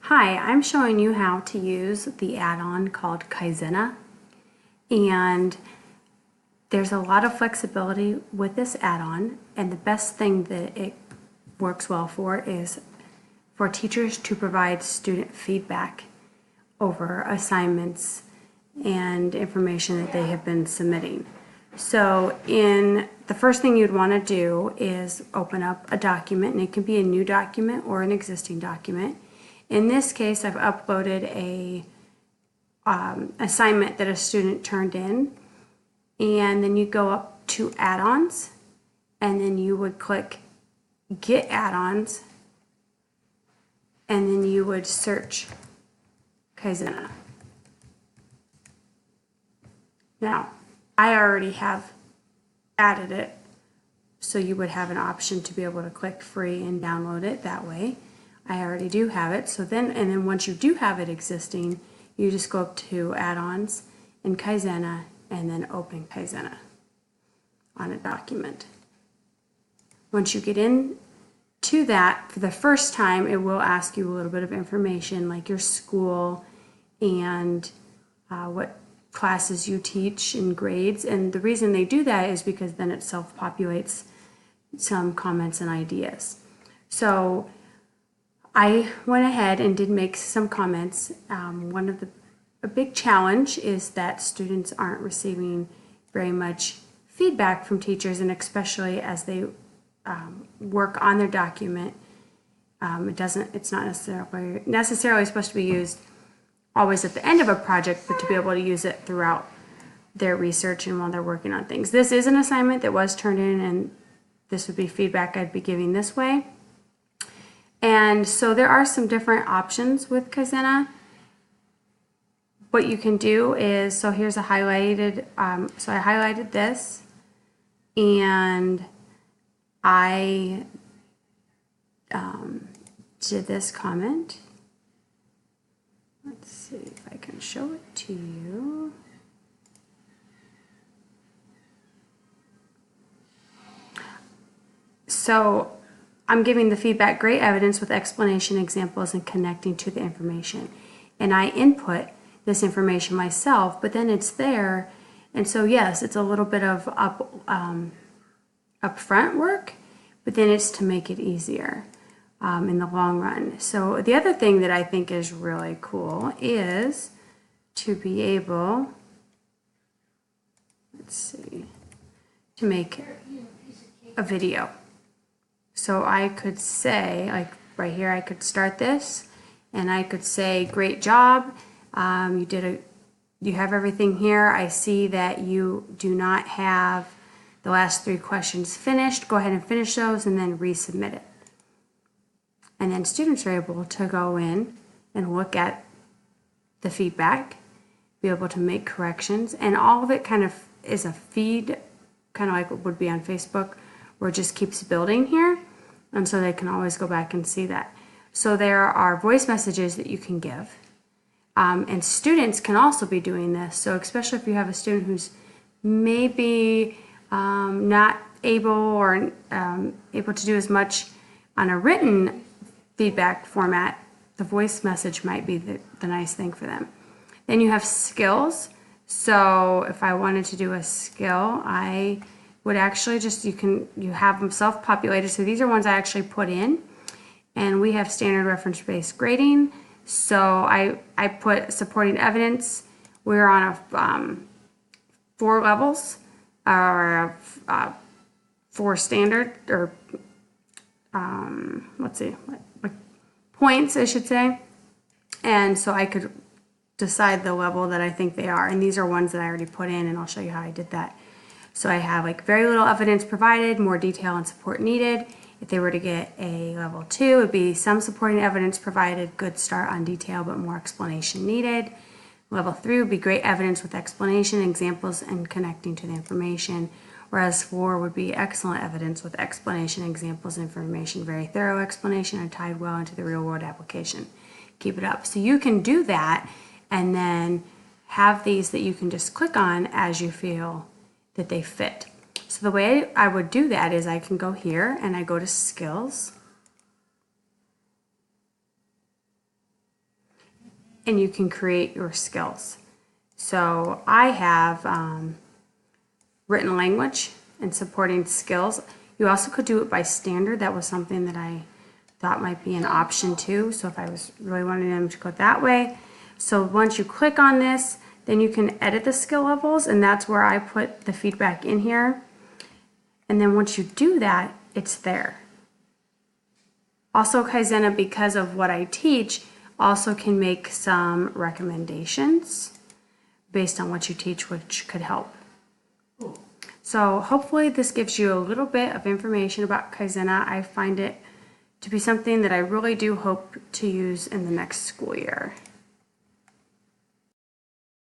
Hi, I'm showing you how to use the add-on called Kaizena, and there's a lot of flexibility with this add-on, and the best thing that it works well for is for teachers to provide student feedback over assignments and information that they have been submitting. So the first thing you'd want to do is open up a document, and it can be a new document or an existing document. In this case, I've uploaded a assignment that a student turned in, and then you go up to add-ons, and then you would click get add-ons, and then you would search Kaizena. Now, I already have added it, so you would have an option to be able to click free and download it that way. I already do have it, and then once you do have it existing, you just go up to add-ons and Kaizena, and then open Kaizena on a document. Once you get into that for the first time, it will ask you a little bit of information like your school and what classes you teach and grades, and the reason they do that is because then it self-populates some comments and ideas. So I went ahead and did make some comments. A big challenge is that students aren't receiving very much feedback from teachers, and especially as they work on their document, it's not necessarily supposed to be used always at the end of a project, but to be able to use it throughout their research and while they're working on things. This is an assignment that was turned in, and this would be feedback I'd be giving this way. And so there are some different options with Kaizena. What you can do is, so here's a highlighted, so I highlighted this, and I did this comment. Let's see if I can show it to you. So I'm giving the feedback great evidence with explanation, examples, and connecting to the information. And I input this information myself, but then it's there. And so yes, it's a little bit of upfront work, but then it's to make it easier in the long run. So the other thing that I think is really cool is to be able, to make a video. So I could say, like right here, I could start this, and I could say, great job, you have everything here. I see that you do not have the last 3 questions finished. Go ahead and finish those and then resubmit it. And then students are able to go in and look at the feedback, be able to make corrections, and all of it kind of is a feed, kind of like what would be on Facebook, where it just keeps building here, and so they can always go back and see that. So there are voice messages that you can give, and students can also be doing this. So especially if you have a student who's maybe not able or able to do as much on a written feedback format, the voice message might be the nice thing for them. Then you have skills. So if I wanted to do a skill, I would actually you have them self-populated. So these are ones I actually put in, and we have standard reference-based grading. So I put supporting evidence. We're on a 4 levels, or 4 standard, or let's see, points I should say. And so I could decide the level that I think they are. And these are ones that I already put in, and I'll show you how I did that. So I have like very little evidence provided, more detail and support needed. If they were to get a level 2, it would be some supporting evidence provided, good start on detail, but more explanation needed. Level 3 would be great evidence with explanation, examples, and connecting to the information. Whereas 4 would be excellent evidence with explanation, examples, information, very thorough explanation, and tied well into the real world application. Keep it up. So you can do that, and then have these that you can just click on as you feel that they fit. So the way I would do that is I can go here and I go to skills, and you can create your skills. So I have written language and supporting skills. You also could do it by standard. That was something that I thought might be an option too. So if I was really wanting them to go that way. So once you click on this, then you can edit the skill levels, and that's where I put the feedback in here. And then once you do that, it's there. Also, Kaizena, because of what I teach, also can make some recommendations based on what you teach, which could help. So hopefully this gives you a little bit of information about Kaizena. I find it to be something that I really do hope to use in the next school year.